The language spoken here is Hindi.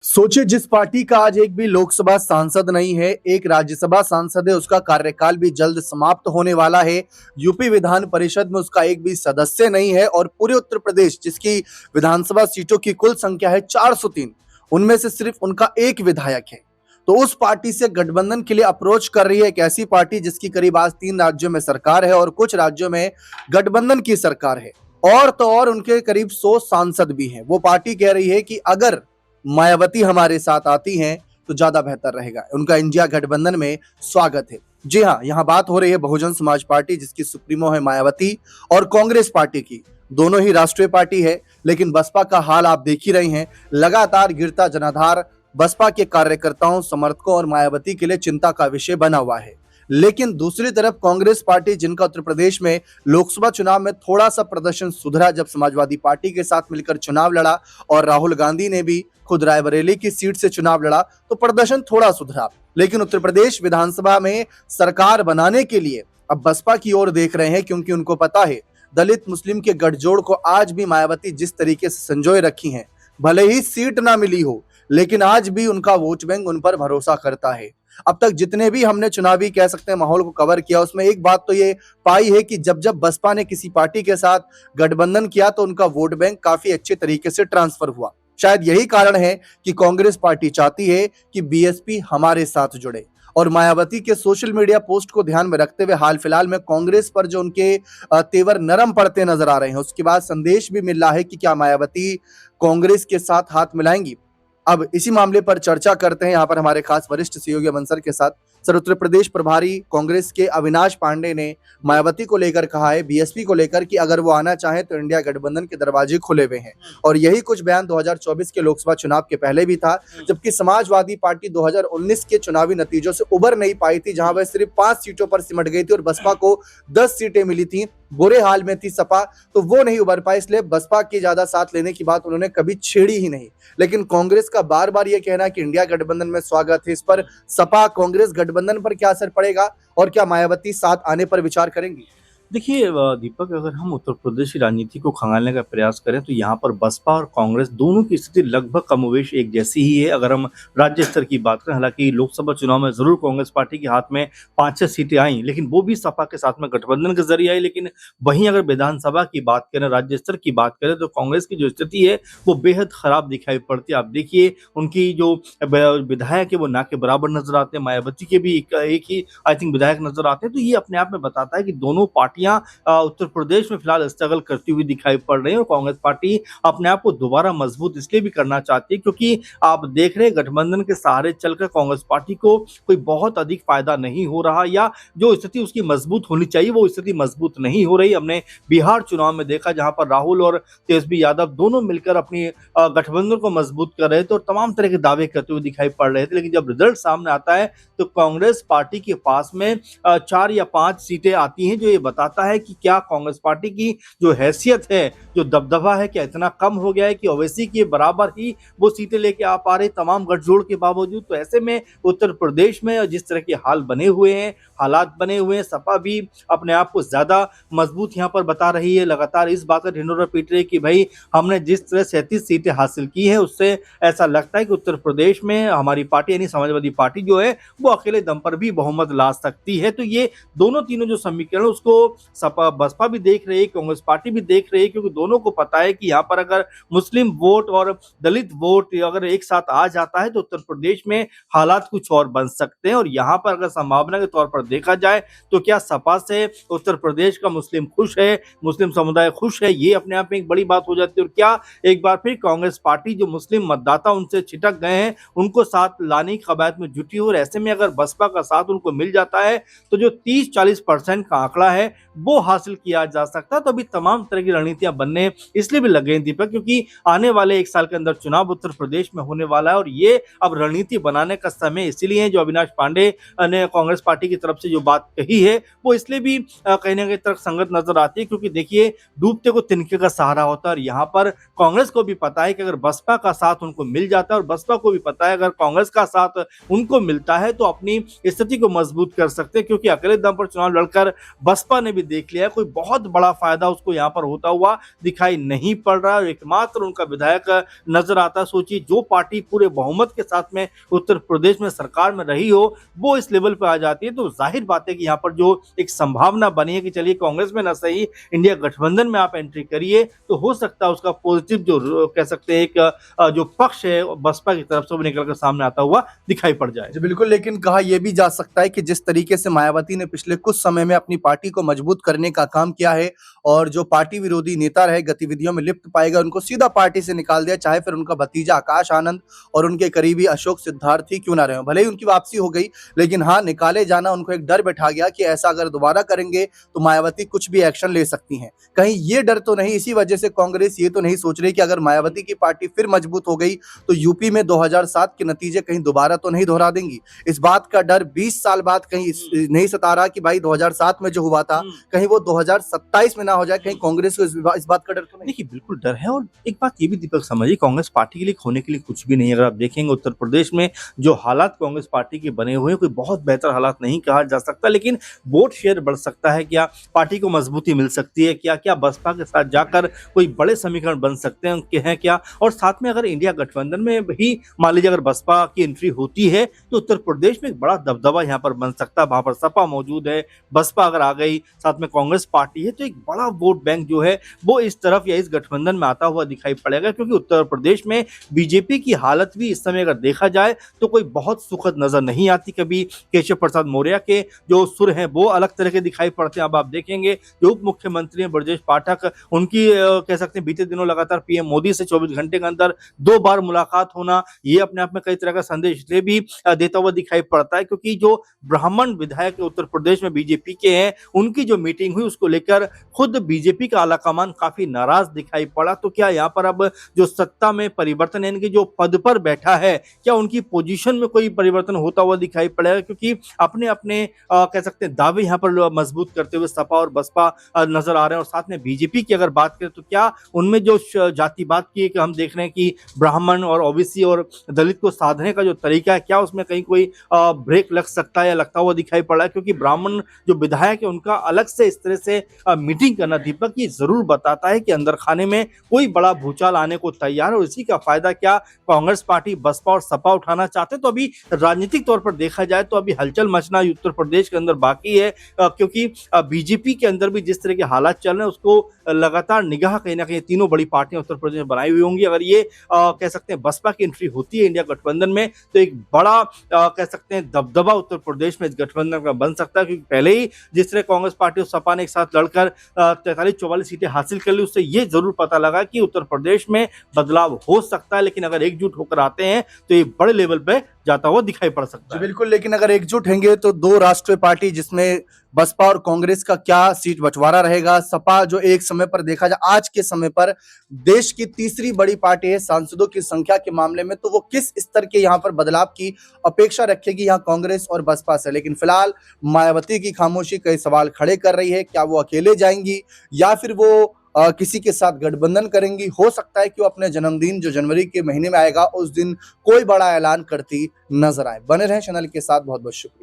सोचिए, जिस पार्टी का आज एक भी लोकसभा सांसद नहीं है, एक राज्यसभा सांसद है, उसका कार्यकाल भी जल्द समाप्त होने वाला है। यूपी विधान परिषद में उसका एक भी सदस्य नहीं है और पूरे उत्तर प्रदेश जिसकी विधानसभा सीटों की कुल संख्या है 403, उनमें से सिर्फ उनका एक विधायक है। तो उस पार्टी से गठबंधन के लिए अप्रोच कर रही है एक ऐसी पार्टी जिसकी करीब आज 3 राज्यों में सरकार है और कुछ राज्यों में गठबंधन की सरकार है। और तो और उनके करीब 100 सांसद भी हैं। वो पार्टी कह रही है कि अगर मायावती हमारे साथ आती हैं तो ज्यादा बेहतर रहेगा। उनका इंडिया गठबंधन में स्वागत है। जी हाँ, यहाँ बात हो रही है बहुजन समाज पार्टी जिसकी सुप्रीमो है मायावती और कांग्रेस पार्टी की। दोनों ही राष्ट्रीय पार्टी है, लेकिन बसपा का हाल आप देख ही रहे हैं। लगातार गिरता जनाधार बसपा के कार्यकर्ताओं, समर्थकों और मायावती के लिए चिंता का विषय बना हुआ है। लेकिन दूसरी तरफ कांग्रेस पार्टी, जिनका उत्तर प्रदेश में लोकसभा चुनाव में थोड़ा सा प्रदर्शन सुधरा जब समाजवादी पार्टी के साथ मिलकर चुनाव लड़ा और राहुल गांधी ने भी खुद रायबरेली की सीट से चुनाव लड़ा, तो प्रदर्शन थोड़ा सुधरा। लेकिन उत्तर प्रदेश विधानसभा में सरकार बनाने के लिए अब बसपा की ओर देख रहे हैं, क्योंकि उनको पता है दलित मुस्लिम के गठजोड़ को आज भी मायावती जिस तरीके से संजोए रखी हैं, भले ही सीट ना मिली हो, लेकिन आज भी उनका वोट बैंक उन पर भरोसा करता है। अब तक जितने भी हमने चुनावी कह सकते हैं माहौल को कवर किया, उसमें एक बात तो ये पाई है कि जब जब बसपा ने किसी पार्टी के साथ गठबंधन किया तो उनका वोट बैंक काफी अच्छे तरीके से ट्रांसफर हुआ। शायद यही कारण है कि कांग्रेस पार्टी चाहती है कि बीएसपी हमारे साथ जुड़े। और मायावती के सोशल मीडिया पोस्ट को ध्यान में रखते हुए हाल फिलहाल में कांग्रेस पर जो उनके तेवर नरम पड़ते नजर आ रहे हैं, उसके बाद संदेश भी मिल रहा है कि क्या मायावती कांग्रेस के साथ हाथ मिलाएंगी। अब इसी मामले पर चर्चा करते हैं यहाँ पर हमारे खास वरिष्ठ सहयोगी अमन सर के साथ। सर, उत्तर प्रदेश प्रभारी कांग्रेस के अविनाश पांडे ने मायावती को लेकर कहा है, बीएसपी को लेकर, कि अगर वो आना चाहे तो इंडिया गठबंधन के दरवाजे खुले हुए हैं। और यही कुछ बयान 2024 के लोकसभा चुनाव के पहले भी था, जबकि समाजवादी पार्टी 2019 के चुनावी नतीजों से उबर नहीं पाई थी, जहां वह सिर्फ 5 सीटों पर सिमट गई थी और बसपा को 10 सीटें मिली थी। बुरे हाल में थी सपा, तो वो नहीं उबर पाई, इसलिए बसपा के ज्यादा साथ लेने की बात उन्होंने कभी छेड़ी ही नहीं। लेकिन कांग्रेस का बार बार यह कहना कि इंडिया गठबंधन में स्वागत है, इस पर सपा कांग्रेस गठबंधन पर क्या असर पड़ेगा और क्या मायावती साथ आने पर विचार करेंगी? देखिए दीपक, अगर हम उत्तर प्रदेश की राजनीति को खंगालने का प्रयास करें तो यहाँ पर बसपा और कांग्रेस दोनों की स्थिति लगभग कमोवेश एक जैसी ही है। अगर हम राज्य स्तर की बात करें, हालांकि लोकसभा चुनाव में जरूर कांग्रेस पार्टी के हाथ में 5-6 सीटें आई, लेकिन वो भी सपा के साथ में गठबंधन के जरिए आई। लेकिन वहीं अगर विधानसभा की बात करें, राज्य स्तर की बात करें, तो कांग्रेस की जो स्थिति है वो बेहद खराब दिखाई पड़ती है। आप देखिए, उनकी जो विधायक है वो ना के बराबर नजर आते हैं। मायावती के भी एक ही आई थिंक विधायक नजर आते हैं। तो ये अपने आप में बताता है कि दोनों पार्टियां उत्तर प्रदेश में फिलहाल स्ट्रगल करती हुई दिखाई पड़ रही है। और कांग्रेस पार्टी अपने आप को दोबारा मजबूत इसलिए भी करना चाहती है क्योंकि आप देख रहे हैं गठबंधन के सहारे चलकर कांग्रेस पार्टी को कोई बहुत अधिक फायदा नहीं हो रहा, या जो स्थिति उसकी मजबूत होनी चाहिए वो स्थिति मजबूत नहीं हो रही। हमने बिहार चुनाव में देखा, जहां पर राहुल और तेजस्वी यादव दोनों मिलकर अपनी गठबंधन को मजबूत कर रहे थे और तमाम तरह के दावे करते हुए दिखाई पड़ रहे थे। लेकिन जब रिजल्ट सामने आता है तो कांग्रेस पार्टी के पास में 4 या 5 सीटें आती हैं, जो ये बताता है कि क्या कांग्रेस पार्टी की जो हैसियत है, जो दबदबा है, क्या इतना कम हो गया है कि ओवैसी के बराबर ही वो सीटें लेके आ पा रहे तमाम गठजोड़ के बावजूद। तो ऐसे में उत्तर प्रदेश में जिस तरह के हालात बने हुए हैं, सपा भी अपने आप को ज्यादा मजबूत यहाँ पर बता रही है। लगातार इस बात का ढिंढोरा पीट रही है कि भाई, हमने जिस तरह 37 सीटें हासिल की है उससे ऐसा लगता है कि उत्तर प्रदेश में हमारी पार्टी यानी समाजवादी पार्टी जो है वो अकेले दम पर भी बहुमत ला सकती है। तो ये दोनों तीनों जो समीकरण उसको सपा बसपा भी देख रही है, कांग्रेस पार्टी भी देख रही है, क्योंकि दोनों को पता है कि यहाँ पर अगर मुस्लिम वोट और दलित वोट अगर एक साथ आ जाता है तो उत्तर प्रदेश में हालात कुछ और बन सकते हैं। और यहाँ पर अगर संभावना के तौर पर देखा जाए तो क्या सपा से उत्तर प्रदेश का मुस्लिम खुश है, मुस्लिम समुदाय खुश है, ये अपने आप में एक बड़ी बात हो जाती है। और क्या एक बार फिर कांग्रेस पार्टी जो मुस्लिम मतदाता उनसे छिटक गए हैं उनको साथ लाने की कवायद में जुटी हो, और ऐसे में अगर बसपा का साथ उनको मिल जाता है तो जो 30-40% का आंकड़ा है वो हासिल किया जा सकता है। तो अभी तमाम तरह की रणनीतियां बनने इसलिए भी लग गई दीपक, क्योंकि आने वाले 1 साल के अंदर चुनाव उत्तर प्रदेश में होने वाला है और ये अब रणनीति बनाने का समय इसीलिए जो अविनाश पांडे ने कांग्रेस पार्टी की तरफ से जो बात कही है वो इसलिए भी कहीं ना कहीं तर्क संगत नजर आती है, क्योंकि देखिए, डूबते को तिनके का सहारा होता है। और यहाँ पर कांग्रेस को भी पता है कि अगर बसपा का साथ उनको मिल जाता है, और बसपा को भी पता है अगर कांग्रेस का साथ उनको मिलता है तो अपनी स्थिति को मजबूत कर सकते हैं, क्योंकि अकेले दम पर चुनाव लड़कर बसपा ने भी भी देख लिया है, कोई बहुत बड़ा फायदा उसको यहाँ पर होता हुआ दिखाई नहीं पड़ रहा है। एकमात्र उनका विधायक नजर आता है। सोचिए, जो पार्टी पूरे बहुमत के साथ में उत्तर प्रदेश में सरकार में रही हो, वो इस लेवल पे आ जाती है, तो जाहिर बात है कि यहाँ पर जो एक संभावना बनी है कि चलिए कांग्रेस में न सही इंडिया गठबंधन में आप एंट्री करिए, तो हो सकता है उसका पॉजिटिव जो कह सकते हैं एक जो पक्ष है बसपा की तरफ से वो निकल कर सामने आता हुआ दिखाई पड़ जाए। जी बिल्कुल, लेकिन कहा यह भी जा सकता है कि जिस तरीके से मायावती ने पिछले कुछ समय में अपनी पार्टी को मजबूत करने का काम किया है और जो पार्टी विरोधी नेता रहे गतिविधियों में लिप्त पाएगा उनको सीधा पार्टी से निकाल दिया, चाहे फिर उनका भतीजा आकाश आनंद और उनके करीबी अशोक सिद्धार्थ ही क्यों ना रहे हो। भले ही उनकी वापसी हो गई, लेकिन हाँ, निकाले जाना उनको एक डर बैठा गया कि ऐसा अगर दोबारा करेंगे तो मायावती कुछ भी एक्शन ले सकती हैं। कहीं ये डर तो नहीं, इसी वजह से कांग्रेस ये तो नहीं सोच रही कि अगर मायावती की पार्टी फिर मजबूत हो गई तो यूपी में 2007 के नतीजे कहीं दोबारा तो नहीं दोहरा देंगी। इस बात का डर 20 साल बाद कहीं नहीं सता रहा कि भाई 2007 में जो हुआ था कहीं वो 2027 में ना हो जाए। कहीं कांग्रेस को इस बात का डर तो नहीं? देखिए, बिल्कुल डर है। और एक बात ये भी दीपक समझिए, कांग्रेस पार्टी के लिए खोने के लिए कुछ भी नहीं है। अगर आप देखेंगे उत्तर प्रदेश में जो हालात कांग्रेस पार्टी के बने हुए हैं, कोई बहुत बेहतर हालात नहीं कहा जा सकता, लेकिन वोट शेयर बढ़ सकता है क्या, पार्टी को मजबूती मिल सकती है क्या, क्या बसपा के साथ जाकर कोई बड़े समीकरण बन सकते हैं क्या। और साथ में अगर इंडिया गठबंधन में भी मान लीजिए अगर बसपा की एंट्री होती है तो उत्तर प्रदेश में एक बड़ा दबदबा यहाँ पर बन सकता है। वहां पर सपा मौजूद है, बसपा अगर आ गई, साथ में कांग्रेस पार्टी है, तो एक बड़ा वोट बैंक जो है वो इस तरफ या इस गठबंधन में आता हुआ दिखाई पड़ेगा। क्योंकि उत्तर प्रदेश में बीजेपी की हालत भी इस समय अगर देखा जाए तो कोई बहुत सुखद नजर नहीं आती। कभी केशव प्रसाद मौर्य के जो सुर हैं वो अलग तरह के दिखाई पड़ते हैं। अब आप देखेंगे जो उप मुख्यमंत्री हैं ब्रजेश पाठक, उनकी कह सकते हैं बीते दिनों लगातार पीएम मोदी से 24 घंटे के अंदर 2 बार मुलाकात होना, ये अपने आप में कई तरह का संदेश इसलिए भी देता हुआ दिखाई पड़ता है क्योंकि जो ब्राह्मण विधायक उत्तर प्रदेश में बीजेपी के हैं, उनकी जो मीटिंग हुई उसको लेकर खुद बीजेपी का आलाकमान काफी नाराज दिखाई पड़ा। तो क्या यहाँ पर अब जो सत्ता में परिवर्तन है, इनके जो पद पर बैठा है, क्या उनकी पोजीशन में कोई परिवर्तन होता हुआ दिखाई पड़ेगा? क्योंकि अपने अपने कह सकते हैं दावे यहाँ पर मजबूत करते हुए सपा और बसपा नजर आ रहे हैं। और साथ में बीजेपी की अगर बात करें तो क्या उनमें जो जातिवाद की हम देख रहे हैं कि ब्राह्मण और ओबीसी और दलित को साधने का जो तरीका है, क्या उसमें कहीं कोई ब्रेक लग सकता है या लगता हुआ दिखाई पड़ रहा है? क्योंकि ब्राह्मण जो विधायक है उनका अलग से इस तरह से मीटिंग करना दीपक ये जरूर बताता है कि अंदर खाने में कोई बड़ा भूचाल आने को तैयार है। और इसी का फायदा क्या कांग्रेस पार्टी, बसपा और सपा उठाना चाहते हैं? तो अभी राजनीतिक तौर पर देखा जाए तो अभी हलचल मचना उत्तर प्रदेश के अंदर बाकी है, क्योंकि बीजेपी के अंदर भी जिस तरह के हालात चल रहे हैं उसको लगातार निगाह कहीं ना कहीं तीनों बड़ी पार्टियां उत्तर प्रदेश में बनाई हुई होंगी। अगर ये कह सकते हैं बसपा की एंट्री होती है इंडिया गठबंधन में तो एक बड़ा कह सकते हैं दबदबा उत्तर प्रदेश में इस गठबंधन का बन सकता है। क्योंकि पहले ही जिस तरह कांग्रेस पार्टी और सपा ने एक साथ लड़कर 43-44 सीटें हासिल कर ली, उससे ये जरूर पता लगा कि उत्तर प्रदेश में बदलाव हो सकता है। लेकिन अगर एकजुट होकर आते हैं तो ये बड़े लेवल पे जाता हुआ दिखाई पड़ सकता है। बिल्कुल, लेकिन अगर एकजुट होंगे तो 2 राष्ट्रीय पार्टी जिसमें बसपा और कांग्रेस का क्या सीट बंटवारा रहेगा। सपा जो एक समय पर देखा जाए आज के समय पर देश की तीसरी बड़ी पार्टी है सांसदों की संख्या के मामले में, तो वो किस स्तर के यहाँ पर बदलाव की अपेक्षा रखेगी यहाँ कांग्रेस और बसपा से। लेकिन फिलहाल मायावती की खामोशी कई सवाल खड़े कर रही है। क्या वो अकेले जाएंगी या फिर वो किसी के साथ गठबंधन करेंगी? हो सकता है कि वो अपने जन्मदिन जो जनवरी के महीने में आएगा उस दिन कोई बड़ा ऐलान करती नजर आए। बने रहें चैनल के साथ, बहुत बहुत शुक्रिया।